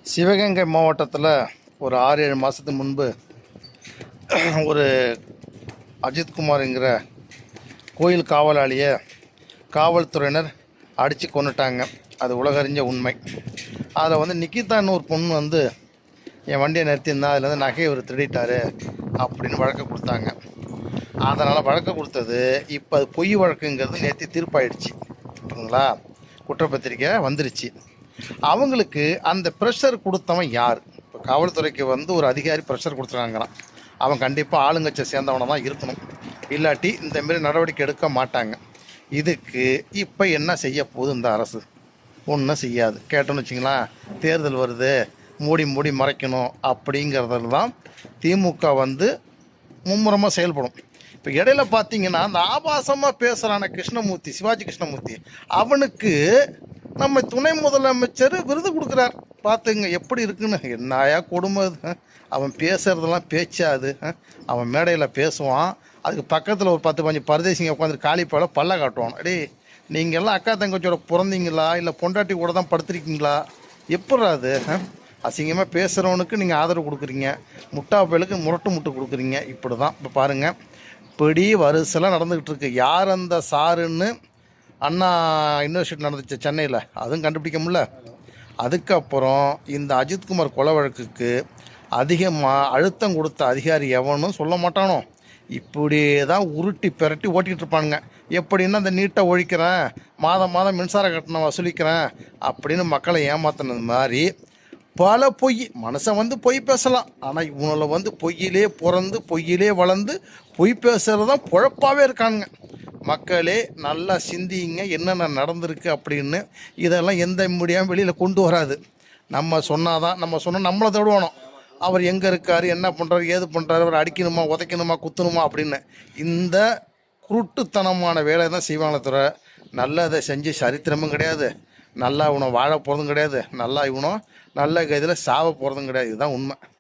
சிவகங்கை மாவட்டத்தில் ஒரு 6-7 மாதத்துக்கு முன்பு ஒரு அஜித்குமார்ங்கிற கோயில் காவலாளியை காவல்துறையினர் அடித்து கொண்டுட்டாங்க. அது உலகறிஞ்ச உண்மை. அதில் நிக்கிதான்னு ஒரு பொண்ணு என் வண்டியை நிறுத்தியிருந்தா அதில் நகையை இவர் திருடிட்டார் அப்படின்னு வழக்கு கொடுத்தாங்க. அதனால் வழக்கு கொடுத்தது இப்போ அது பொய் வழக்குங்கிறது நேற்று தீர்ப்பாயிடுச்சு. ஓகேங்களா? குற்றப்பத்திரிக்கை வந்துருச்சு. அவங்களுக்கு அந்த ப்ரெஷர் கொடுத்தவன் யார்? இப்போ காவல்துறைக்கு ஒரு அதிகாரி ப்ரெஷர் கொடுத்துருக்காங்களாம். அவன் கண்டிப்பாக ஆளுங்கட்சியை சேர்ந்தவனை தான் இருக்கணும், இல்லாட்டி இந்தமாரி நடவடிக்கை எடுக்க மாட்டாங்க. இதுக்கு இப்போ என்ன செய்ய போகுது இந்த அரசு? ஒன்றும் செய்யாது. கேட்டோன்னு வச்சிங்களேன், தேர்தல் வருது, மூடி மறைக்கணும் அப்படிங்கிறதுல தான் திமுக மும்முரமாக செயல்படும். இப்போ இடையில பார்த்தீங்கன்னா அந்த ஆபாசமாக பேசுகிறான கிருஷ்ணமூர்த்தி, சிவாஜி கிருஷ்ணமூர்த்தி, அவனுக்கு நம்ம துணை முதலமைச்சர் விருது கொடுக்குறார். பார்த்துங்க எப்படி இருக்குன்னு. என்னாயா கொடுமை அது. அவன் பேசுகிறதெல்லாம் பேச்சாது. அவன் மேடையில் பேசுவான், அதுக்கு பக்கத்தில் ஒரு 10-15 பரதேசிங்க உட்காந்துட்டு காலிப்பால பல்ல காட்டுவான். அடே, நீங்கள் எல்லாம் அக்கா தங்கச்சியோட பிறந்தீங்களா இல்லை பொண்டாட்டி கூட தான் படுத்துருக்கீங்களா? எப்படி அது? அசிங்கமாக பேசுகிறவனுக்கு நீங்கள் ஆதரவு கொடுக்குறீங்க, முட்டா பயலுக்கு முட்டு கொடுக்குறீங்க. இப்படி தான் இப்போ பாருங்கள், இப்படி வரிசைலாம் நடந்துக்கிட்டு இருக்கு. யார் அந்த சாருன்னு அண்ணா யூனிவர்சிட்டி நடந்துச்சு சென்னையில், அதுவும் கண்டுபிடிக்க முடியல. அதுக்கப்புறம் இந்த அஜித்குமார் கொலை வழக்குக்கு அதிகமாக அழுத்தம் கொடுத்த அதிகாரி எவனும் சொல்ல மாட்டானோ. இப்படியே தான் உருட்டி பெரட்டி ஓட்டிகிட்டு இருப்பானுங்க. எப்படின்னா அந்த நீட்டை ஒழிக்கிறேன், மாதம் மின்சார கட்டணம் வசூலிக்கிறேன் அப்படின்னு மக்களை ஏமாத்தினது மாதிரி பல பொய். மனுஷன் பொய் பேசலாம், ஆனால் இவனில் பொய்யிலே பிறந்து பொய்யிலே வளர்ந்து பொய் பேசுகிறது தான் பொழப்பாகவே இருக்கானுங்க. மக்களே நல்லா சிந்திங்க, என்னென்ன நடந்திருக்கு அப்படின்னு. இதெல்லாம் எந்த மீடியாவும் வெளியில் கொண்டு வராது. நம்ம சொன்னால் நம்மளை தடுவானோம். அவர் எங்கே இருக்கார், என்ன பண்ணுறாரு, ஏது பண்ணுறாரு, அவர் அடிக்கணுமா, உதைக்கணுமா, குத்தணுமா அப்படின்னு இந்த குருட்டுத்தனமான வேலை தான் செய்வாங்களே தவிர நல்லதை செஞ்சு சரித்திரமும் கிடையாது, நல்லா இவனை வாழ போகிறதும் கிடையாது, நல்லா இவனும் நல்ல கைதில் சாவ போகிறதும் கிடையாது. இதுதான் உண்மை.